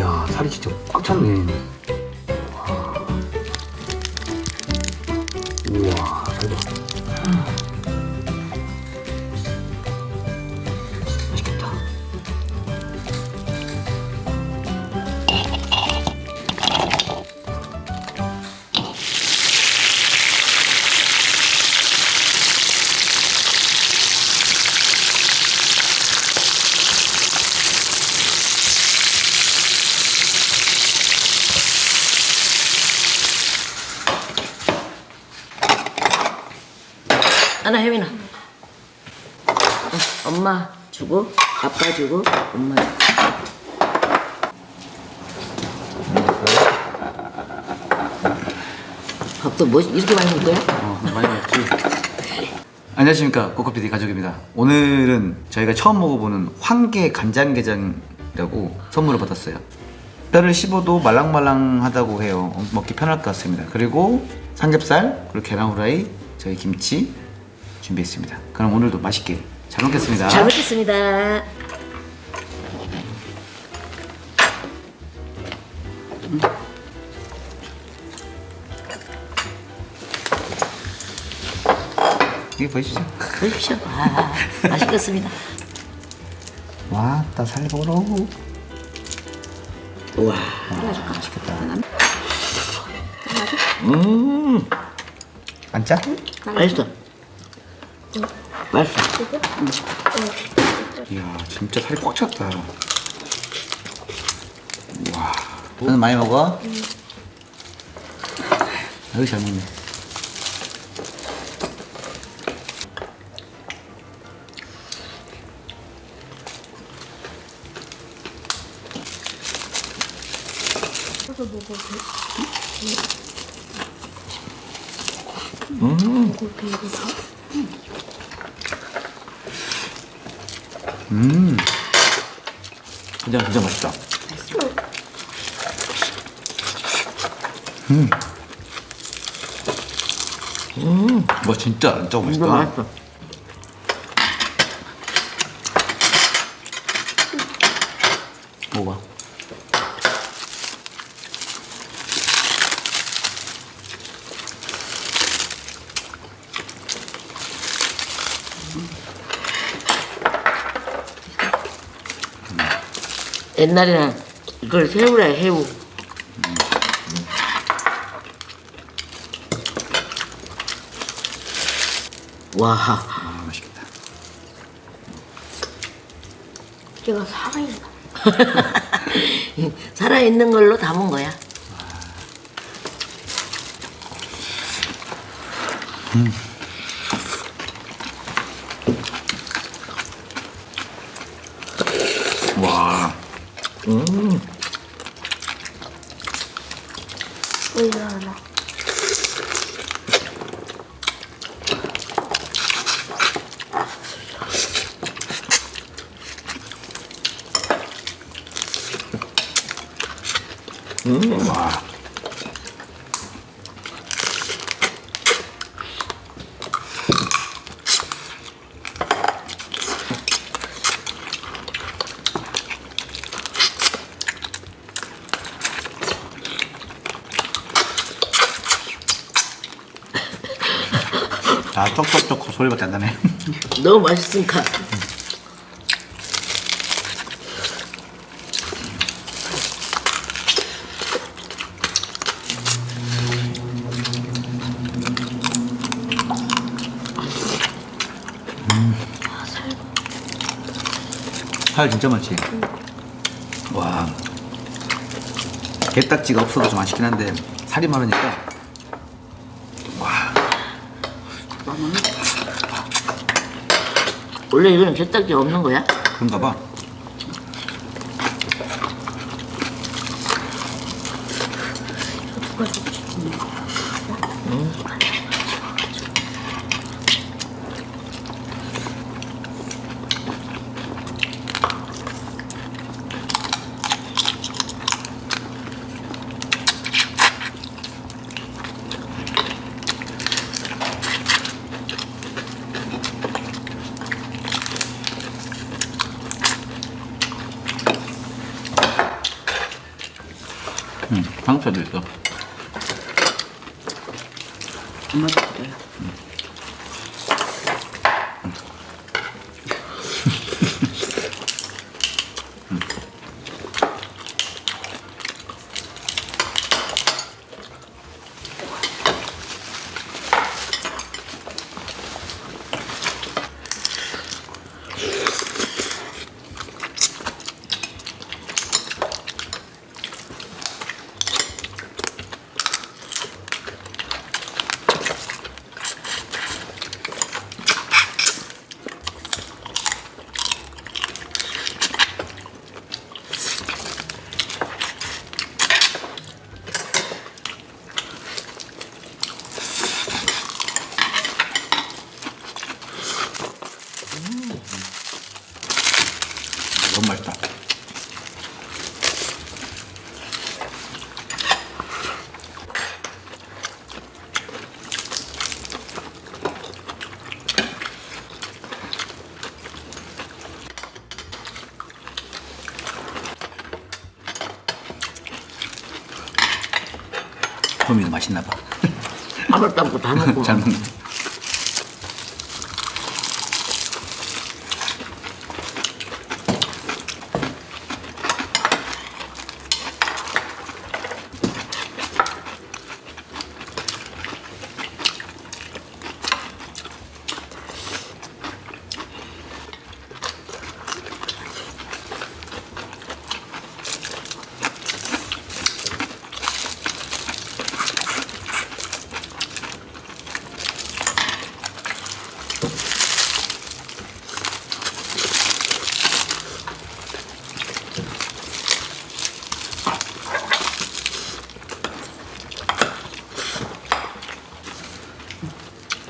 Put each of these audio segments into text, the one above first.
이야, 살이 진짜 꽉 찼네. 우와, 살 봐. 맛있겠다. 하나 혜민아. 엄마 주고 아빠 주고 엄마 주고. 밥도 뭐 이렇게 많이 먹을 거야? 많이 먹지. 안녕하십니까, 꼬꼬PD 가족입니다. 오늘은 저희가 처음 먹어보는 황게 간장게장이라고 선물을 받았어요. 뼈를 씹어도 말랑말랑하다고 해요. 먹기 편할 것 같습니다. 그리고 삼겹살, 그리고 계란 후라이, 저희 김치 준비했습니다. 그럼 오늘도 맛있게 잘 먹겠습니다. 잘 먹겠습니다. 이게 보이시죠? 보십시오. 아, 맛있겠습니다. 와, 따 살보러. 우와. 맛있겠다. 음. 안 짜? 맛있어. 맛있어. 이야, 진짜 살이 꽉 찼다. 와, 너는 많이 먹어? 아유, 잘 먹네. 그냥 진짜 맛있다. 와, 진짜 안 짜고 맛있다. 맛있어. 먹어봐. 옛날에는 이걸 새우라 해, 새우. 와. 아, 맛있겠다. 얘가 살아있나? 살아있는 걸로 담은 거야. 와, 보이지 않아. 와. 아, 쩍쩍쩍 소리밖에 안 나네. 너무 맛있으니까. 살 진짜 많지? 와, 게딱지가 없어도 좀 아쉽긴 한데 살이 많으니까. 와, 원래 이거는 게딱지 없는 거야? 그런가 봐. 토마토도 있어. 토마토 그래. 너무 맛있다. 도미도 맛있나 봐. 아무것도 안 먹고 다 먹고. 잘 먹네.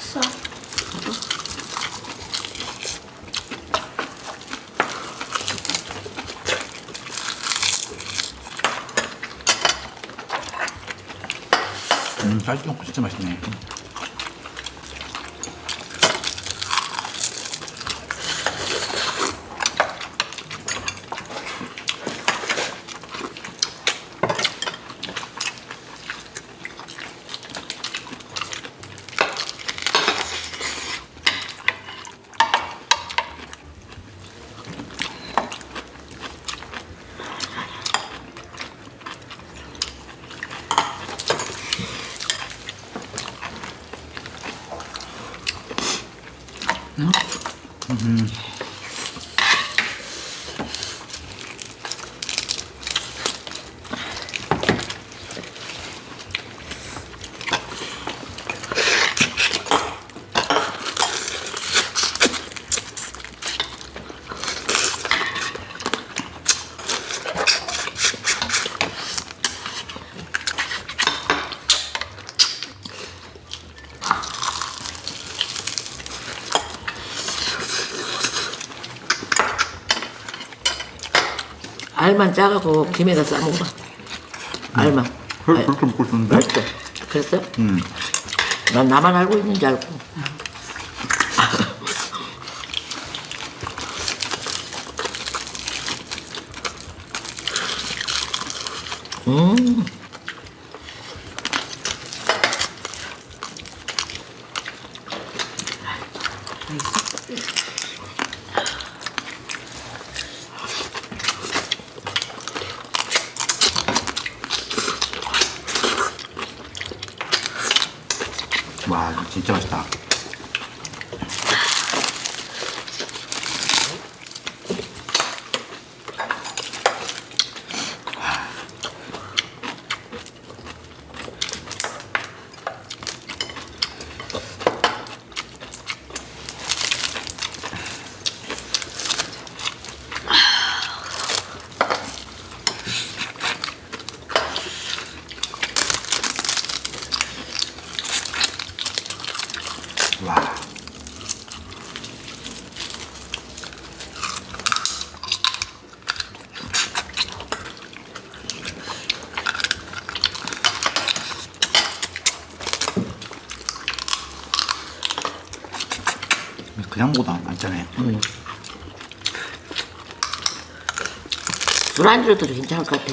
써. 쌀 넣고 진짜 맛있네. 알만 짜갖고 김에다 싸먹어. 알만. 그렇게 먹고 있었는데? 맛있어. 그랬어? 난 나만 알고 있는 줄 알고. 와, 이거 진짜 맛있다. 와. 그냥 먹어도 안 짜네. 술안주로도 괜찮을 것 같아.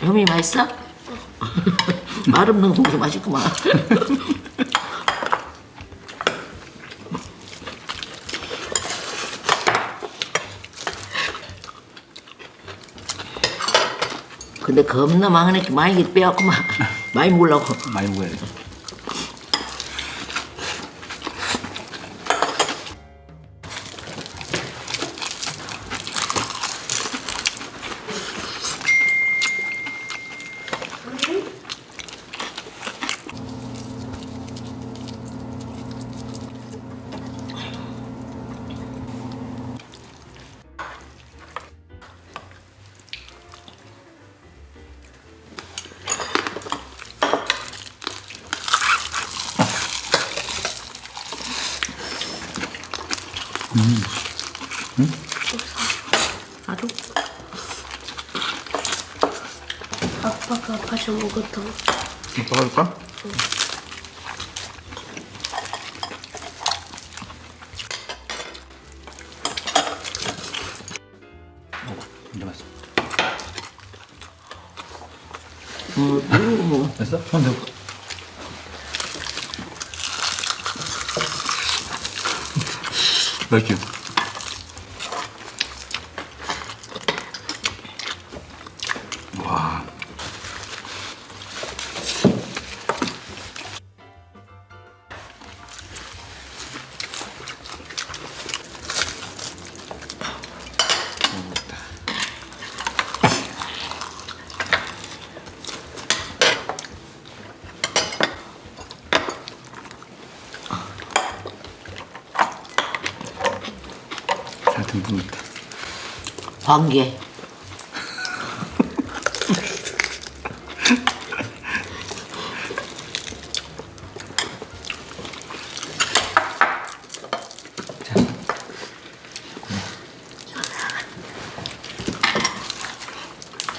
혐이 맛있어? 말 없는 국수 맛있구만. 근데 겁나 많으니까 많이 빼갖구만. 많이 먹으려고. 많이 먹어야 돼. 아주 아빠가 마셔 먹었던 오빠가 할까? 이제 맛있어. 됐어? 손 대고. 맛있지? 와. 잘 듬뿍. 관계.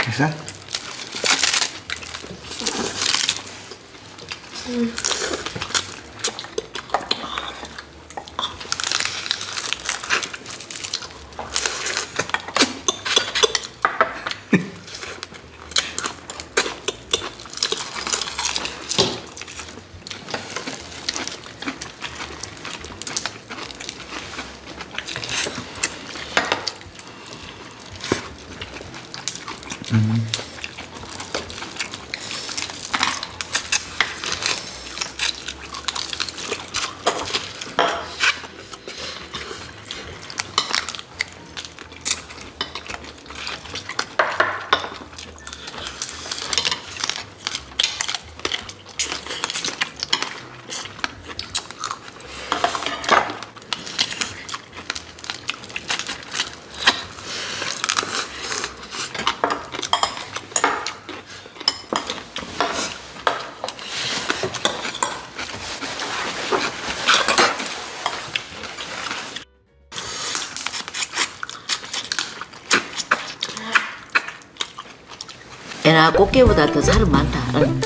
됐어? 애나 꽃게보다 더 살은 많다. 응.